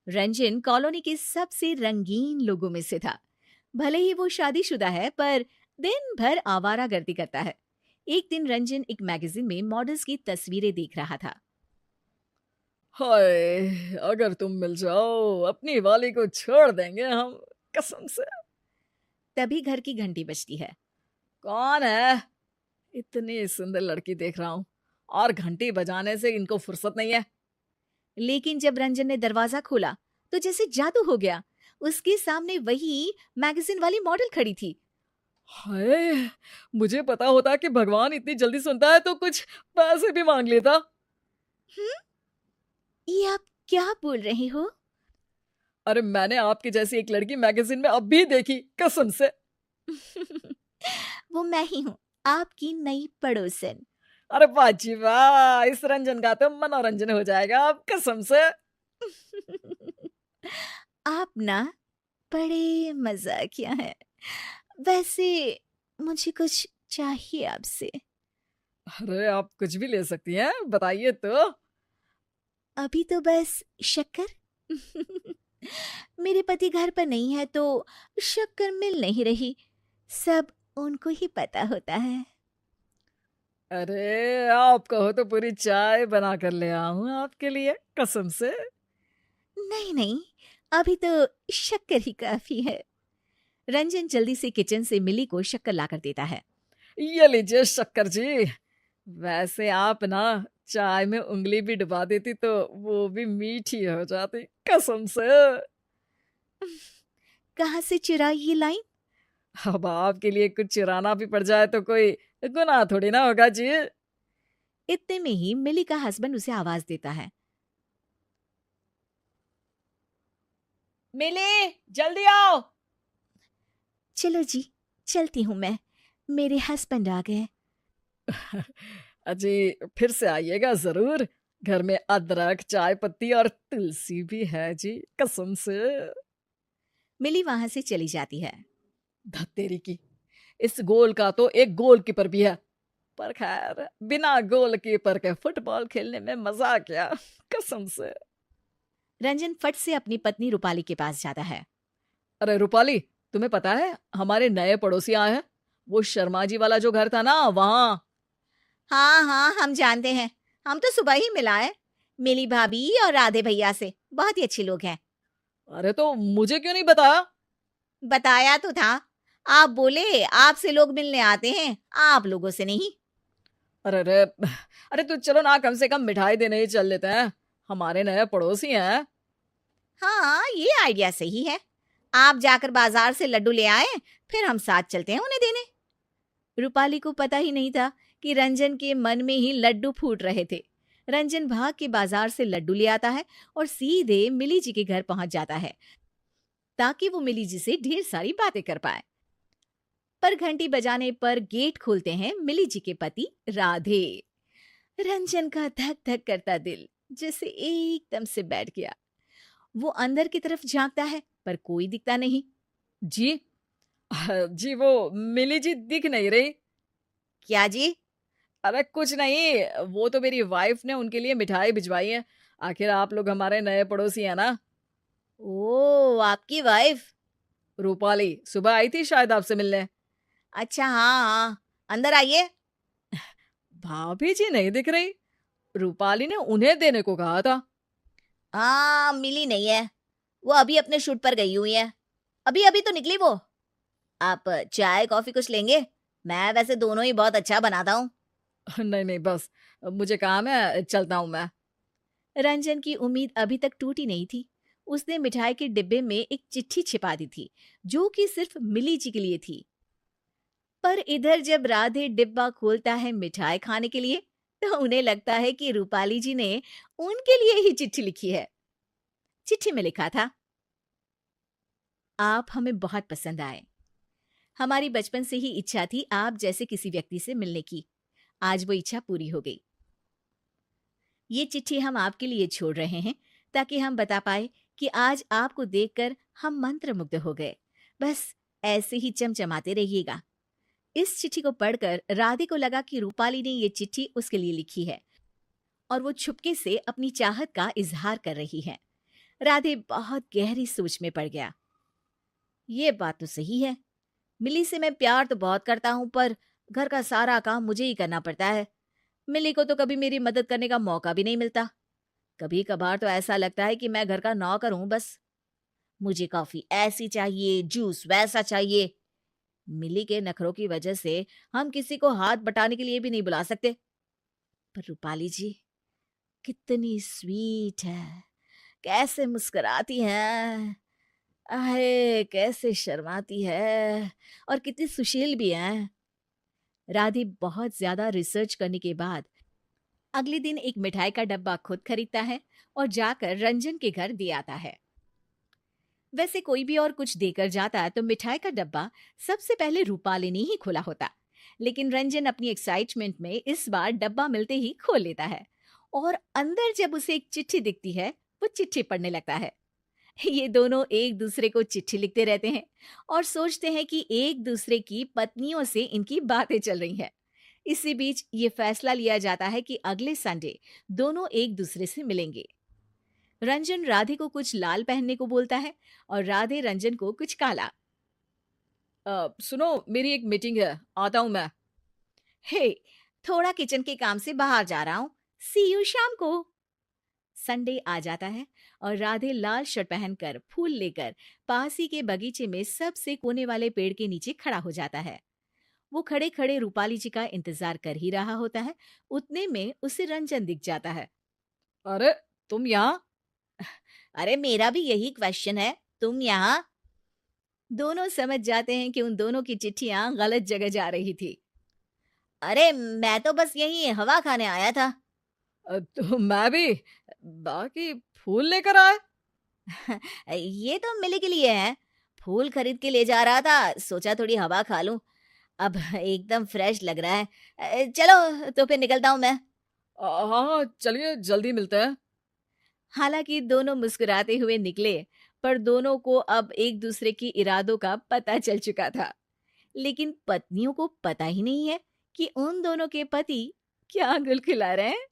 Ranjan colony के सबसे रंगीन लोगों में से था। भले ही वो शादीशुदा है, पर दिन भर आवारागर्दी करता है। एक दिन रंजन एक मैगजीन में मॉडल्स की तस्वीरें देख रहा था। हाय, अगर तुम मिल जाओ अपनी वाली को छोड़ देंगे हम, कसम से। तभी घर की घंटी बजती है। कौन है? इतनी सुंदर लड़की देख रहा हूँ और घंटी बजाने से इनको फुर्सत नहीं है। लेकिन जब रंजन ने दरवाजा खोला तो जैसे जादू हो गया। उसके सामने वही मैगजीन वाली मॉडल खड़ी थी। हाय, मुझे पता होता कि भगवान इतनी जल्दी सुनता है तो कुछ पैसे भी मांग लेता। हम्म, ये आप क्या बोल रहे हो? अरे मैंने आपकी जैसी एक लड़की मैगजीन में अभी देखी, कसम से। वो मैं ही हूँ, आपकी नई पड़ोसन। अरे वाह जी वाह, इस रंजन का तो मनोरंजन हो जाएगा अब, कसम से। आप ना बड़े मजाकिया हैं। वैसे मुझे कुछ चाहिए आपसे। अरे आप कुछ भी ले सकती हैं, बताइए तो। अभी तो बस शक्कर। मेरे पति घर पर नहीं है तो शक्कर मिल नहीं रही। सब उनको ही पता होता है। अरे आप कहो तो पूरी चाय बना कर ले आऊं आपके लिए, कसम से। नहीं नहीं, अभी तो शक्कर ही काफी है। रंजन जल्दी से किचन से मिली को शक्कर लाकर देता है। ये लीजिए शक्कर जी। वैसे आप ना चाय में उंगली भी डुबा देती तो वो भी मीठी हो जाती, कसम से। कहाँ से चुराई ये लाइन? अब आपके लिए कुछ चुराना भी पड़ जाए तो कोई गुनाह थोड़ी ना होगा जी। इतने में ही मिली का हस्बैंड उसे आवाज देता है। मिली, जल्दी आओ। चलो जी, चलती हूँ मैं। मेरे हस्बैंड आ गए। अजी, फिर से आइएगा जरूर। घर में अदरक, चाय पत्ती और तुलसी भी है जी, कसम से। मिली वहां से चली जाती है। धत्तेरी की, इस गोल का तो एक गोलकीपर भी है। पर खैर, बिना गोलकीपर के फुटबॉल खेलने में मजा क्या, कसम से। रंजन फट से अपनी पत्नी रूपाली के पास जाता है। अरे रूपाली, तुम्हें पता है हमारे नए पड़ोसी आए हैं? वो शर्मा जी वाला जो घर था ना, वहां। हाँ हाँ, हम जानते हैं। हम तो सुबह ही मिला है मिली भाभी और राधे भैया से। बहुत ही अच्छे लोग हैं। अरे तो मुझे क्यों नहीं बताया? बताया तो था। आप बोले आपसे लोग मिलने आते हैं, आप लोगों से नहीं। अरे अरे, अरे तो चलो ना, कम से कम मिठाई देने ही चल लेते हैं। हमारे नए पड़ोसी हैं। हाँ, ये आइडिया सही है। आप जाकर बाजार से लड्डू ले आए, फिर हम साथ चलते हैं उन्हें देने। रूपाली को पता ही नहीं था कि रंजन के मन में ही लड्डू फूट रहे थे। रंजन भाग के बाजार से लड्डू ले आता है और सीधे मिली जी के घर पहुंच जाता है, ताकि वो मिली जी से ढेर सारी बातें कर पाए। पर घंटी बजाने पर गेट खोलते हैं मिली जी के पति राधे। रंजन का धक धक करता दिल जैसे एकदम से बैठ गया। वो अंदर की तरफ झांकता है, पर कोई दिखता नहीं। जी, जी वो मिली जी दिख नहीं रही। क्या जी? अरे कुछ नहीं, वो तो मेरी वाइफ ने उनके लिए मिठाई भिजवाई है। आखिर आप लोग हमारे नए पड़ोसी हैं ना। ओ, आपकी वाइफ? रूपाली सुबह आई थी शायद आपसे मिलने। अच्छा, हाँ हाँ, अंदर आइए। भाभी जी नहीं दिख रही। रूपाली ने उन्हें देने को कहा था। हाँ, मिली नहीं है। वो अभी अपने शूट पर गई हुई है। अभी अभी तो निकली वो। आप चाय कॉफी कुछ लेंगे? मैं वैसे दोनों ही बहुत अच्छा बनाता हूँ। नहीं नहीं, बस मुझे काम है, चलता हूँ मैं। रंजन की उम्मीद अभी तक टूटी नहीं थी। उसने मिठाई के डिब्बे में एक चिट्ठी छिपा दी थी, जो कि सिर्फ मिली जी के लिए थी। पर इधर जब राधे डिब्बा खोलता है मिठाई खाने के लिए, तो उन्हें लगता है कि रूपाली जी ने उनके लिए ही चिट्ठी लिखी है। चिट्ठी में लिखा था, आप हमें बहुत पसंद आए। हमारी बचपन से ही इच्छा थी आप जैसे किसी व्यक्ति से मिलने की। आज वो इच्छा पूरी हो गई। ये चिट्ठी हम आपके लिए छोड़ रहे हैं, ताकि हम बता पाए कि आज आपको देखकर हम मंत्रमुग्ध हो गए। बस ऐसे ही चमचमाते रहिएगा। इस चिट्ठी को पढ़कर राधे को लगा कि रूपाली ने ये चिट्ठी उसके लिए लिखी है और वो छुपके से अपनी चाहत का इजहार कर रही है। राधे बहुत गहरी सोच में पड़ गया। ये बात तो सही है, मिली से मैं प्यार तो बहुत करता हूं, पर घर का सारा काम मुझे ही करना पड़ता है। मिली को तो कभी मेरी मदद करने का मौका भी नहीं मिलता। कभी कभार तो ऐसा लगता है कि मैं घर का नौकर हूं बस। मुझे कॉफी ऐसी चाहिए, जूस वैसा चाहिए। मिली के नखरों की वजह से हम किसी को हाथ बटाने के लिए भी नहीं बुला सकते। पर रूपाली जी कितनी स्वीट है, कैसे मुस्कुराती है, आहे कैसे शर्माती है, और कितनी सुशील भी है। राधे बहुत ज्यादा रिसर्च करने के बाद अगले दिन एक मिठाई का डब्बा खुद खरीदता है और जाकर रंजन के घर दे आता है। वैसे कोई भी और कुछ देकर जाता तो मिठाई का डब्बा सबसे पहले रूपाली ने ही खोला होता, लेकिन रंजन अपनी एक्साइटमेंट में इस बार डब्बा मिलते ही खोल लेता है और अंदर जब उसे एक चिट्ठी दिखती है, वो चिट्ठी पढ़ने लगता है। ये दोनों एक दूसरे को चिट्ठी लिखते रहते हैं और सोचते हैं कि एक दूसरे की पत्नियों से इनकी बातें चल रही हैं। इसी बीच ये फैसला लिया जाता है कि अगले संडे दोनों एक दूसरे से मिलेंगे। रंजन राधे को कुछ लाल पहनने को बोलता है और राधे रंजन को कुछ काला। सुनो, मेरी एक मीटिंग है, आता हूं मैं। हे, थोड़ा किचन के काम से बाहर जा रहा हूँ, सी यू शाम को। संडे आ जाता है और राधे लाल शर्ट पहनकर फूल लेकर पास ही के बगीचे में सबसे कोने वाले पेड़ के नीचे खड़ा हो जाता है। वो खड़े खड़े रूपाली जी का इंतजार कर ही रहा होता है, उतने में उसे रंजन दिख जाता है। अरे, तुम यहाँ? अरे मेरा भी यही क्वेश्चन है, तुम यहाँ? दोनों समझ जाते हैं कि उन दोनों की चिट्ठियां गलत जगह जा रही थी। अरे मैं तो बस यही हवा खाने आया था। तो मैं भी। बाकी फूल लेकर आए? ये तो मिली के लिए है, फूल खरीद के ले जा रहा था, सोचा थोड़ी हवा खा लूं। अब एकदम फ्रेश लग रहा है। चलो तो फिर निकलता हूं मैं। हाँ, चलिए जल्दी मिलते हैं। हालांकि दोनों मुस्कुराते हुए निकले, पर दोनों को अब एक दूसरे की इरादों का पता चल चुका था। लेकिन पत्नियों को पता ही नहीं है कि उन दोनों के पति क्या गुल खिला रहे हैं।